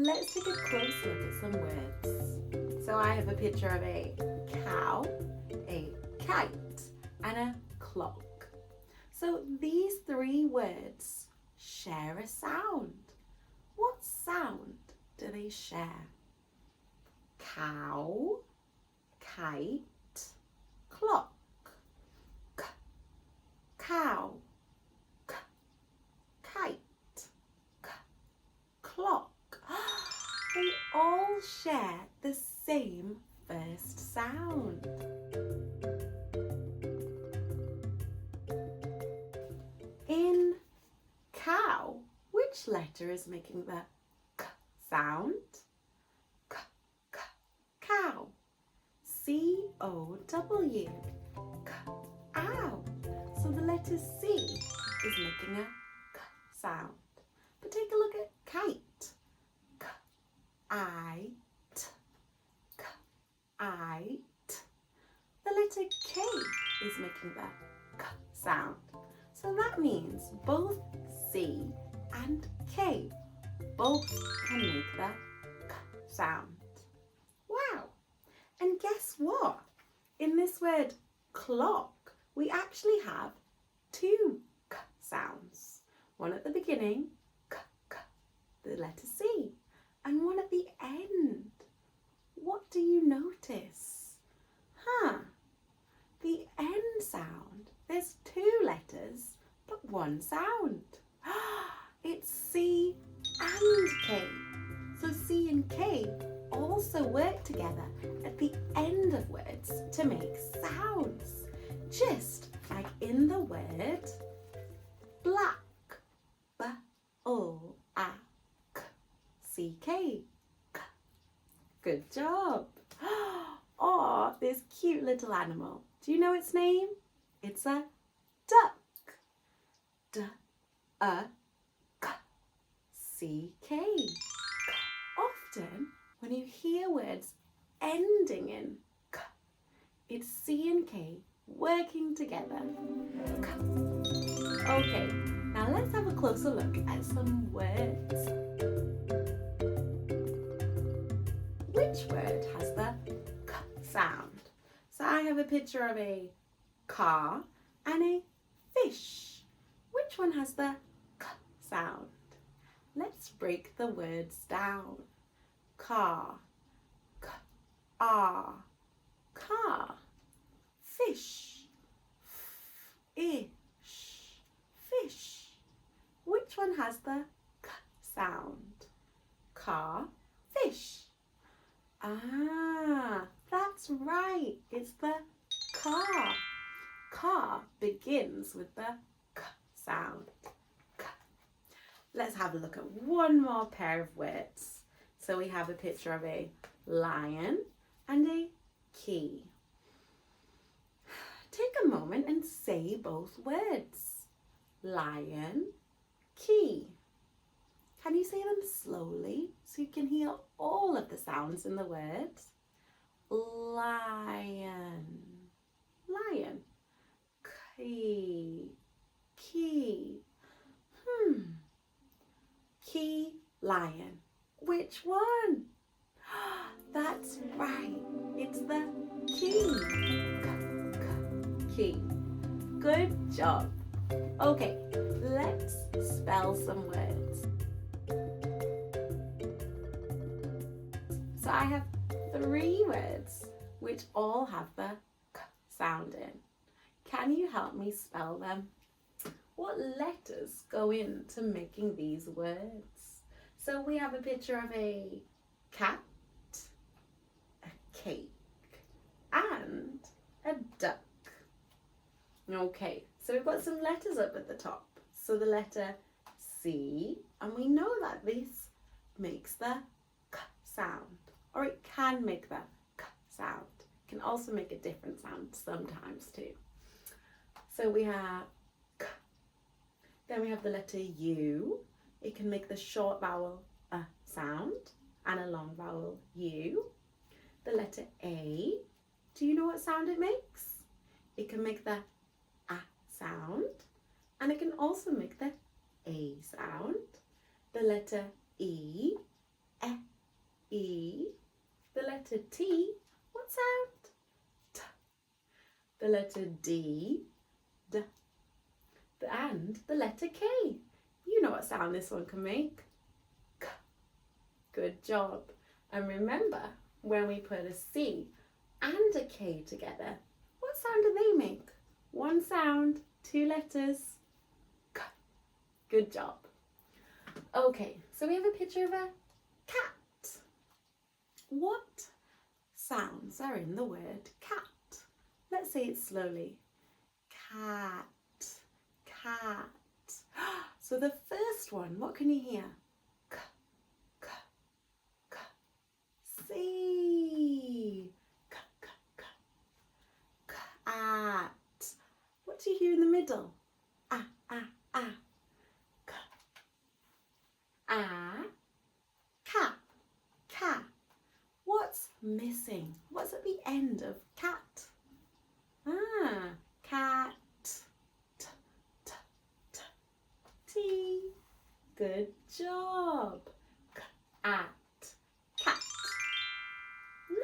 Let's take a close look at some words. So I have a picture of a cow, a kite, and a clock. So these three words share a sound. What sound do they share? Cow, kite, clock. K, cow, k, kite, k, clock. They all share the same first sound. In cow, which letter is making the k sound? K, k, cow. C-O-W. K, ow. So the letter C is making a k sound. But take a look at kite. I-T, K-I-T. The letter K is making the K sound. So that means both C and K both can make the K sound. Wow! And guess what? In this word clock, we actually have two K sounds. One at the beginning, K, K, the letter C. And one at the end. What do you notice? The N sound. There's two letters, but one sound. It's C and K. So C and K also work together at the end of words to make sounds. Just like in the word black. B-O-A. C-K. Good job. Oh, this cute little animal. Do you know its name? It's a duck. D-U-C-K. Often, when you hear words ending in K, it's C and K working together. K. Okay, now let's have a closer look at some words. Which word has the K sound? So I have a picture of a car and a fish. Which one has the K sound? Let's break the words down. Car, K-R, car. Fish, F-ish, fish. Which one has the K sound? Car, fish. Ah, that's right. It's the car. Car begins with the K sound. K. Let's have a look at one more pair of words. So we have a picture of a lion and a key. Take a moment and say both words. Lion, key. Can you say them slowly so you can hear all of the sounds in the words? Lion, lion, key, key. Key, lion. Which one? That's right, it's the key. Key. Good job. Okay, let's spell some words. So I have three words which all have the K sound in. Can you help me spell them? What letters go into making these words? So we have a picture of a cat, a cake, and a duck. Okay, so we've got some letters up at the top. So the letter C, and we know that this makes the K sound, or it can make the K sound. It can also make a different sound sometimes too. So we have K. Then we have the letter U. It can make the short vowel A sound and a long vowel U. The letter A. Do you know what sound it makes? It can make the A sound, and it can also make the A sound. The letter E. letter T, what sound? T. The letter D, D. And the letter K. You know what sound this one can make. K. Good job. And remember, when we put a C and a K together, what sound do they make? One sound, two letters. K. Good job. Okay, so we have a picture of a cat. What sounds are in the word cat? Let's say it slowly. Cat, cat. So the first one, what can you hear? K, k, k. C. K, k, k. Cat. What do you hear in the middle? Ah, ah, ah. K. Ah. Cat. Cat. What's missing? What's at the end of cat? Ah, cat. T, t, t, T. Good job. Cat. Cat.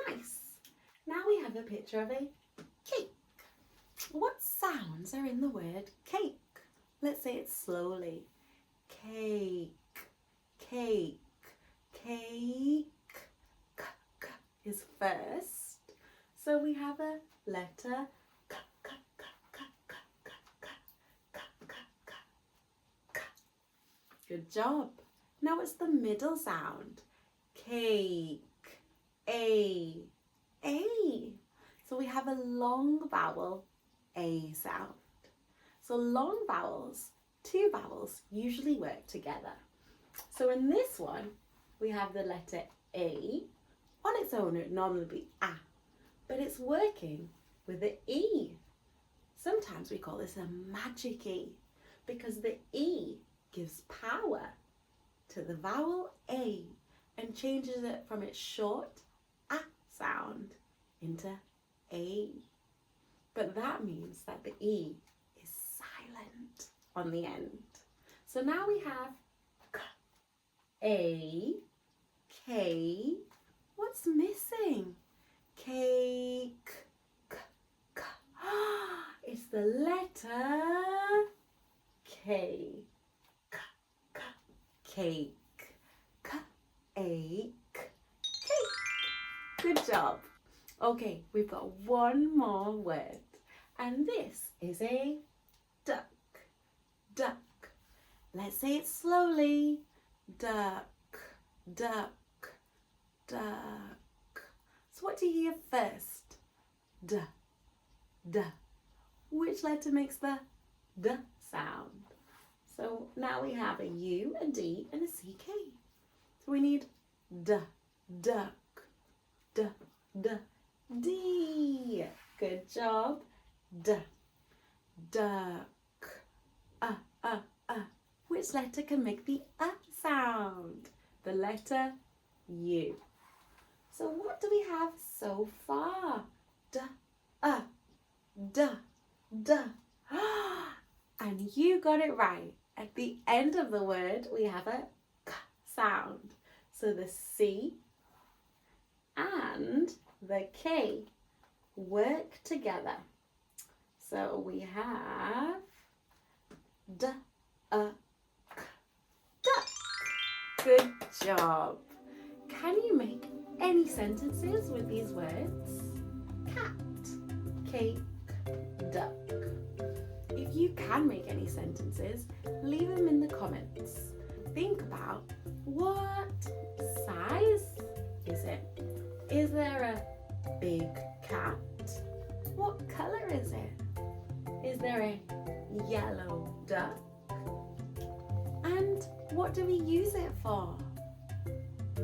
Nice. Now we have a picture of a cake. What sounds are in the word cake? Let's say it slowly. Cake, cake, cake. K, k is first. So we have a letter K, K, K, K, K, K, K, K, K, K, K. Good job. Now it's the middle sound. Cake, A, A. So we have a long vowel, A sound. So long vowels, two vowels usually work together. So in this one, we have the letter A. On its own, it would normally be A, but it's working with the E. Sometimes we call this a magic E because the E gives power to the vowel A and changes it from its short A sound into A. But that means that the E is silent on the end. So now we have K, A, K. What's missing? Cake, K, K. It's the letter K. K, K, cake, K, A, K, cake. Good job. Okay, we've got one more word, and this is a duck. Duck. Let's say it slowly. Duck, duck, duck. So what do you hear first? D, D. Which letter makes the D sound? So now we have a U, a D, and a CK. So we need D, duck, D, D, D. Good job. D, duck, Which letter can make the sound? The letter U. So what do we have so far? D, D, D. And you got it right. At the end of the word, we have a K sound. So the C and the K work together. So we have D, K, duck. Good job. Can you make any sentences with these words? Cat, cake, duck. If you can make any sentences, leave them in the comments. Think about what size is it? Is there a big cat? What color is it? Is there a yellow duck? And what do we use it for?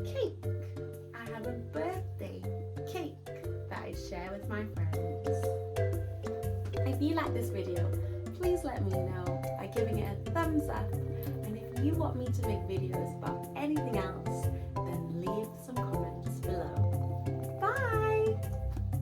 Cake. I have a birthday cake that I share with my friends. If you like this video, please let me know by giving it a thumbs up. And if you want me to make videos about anything else,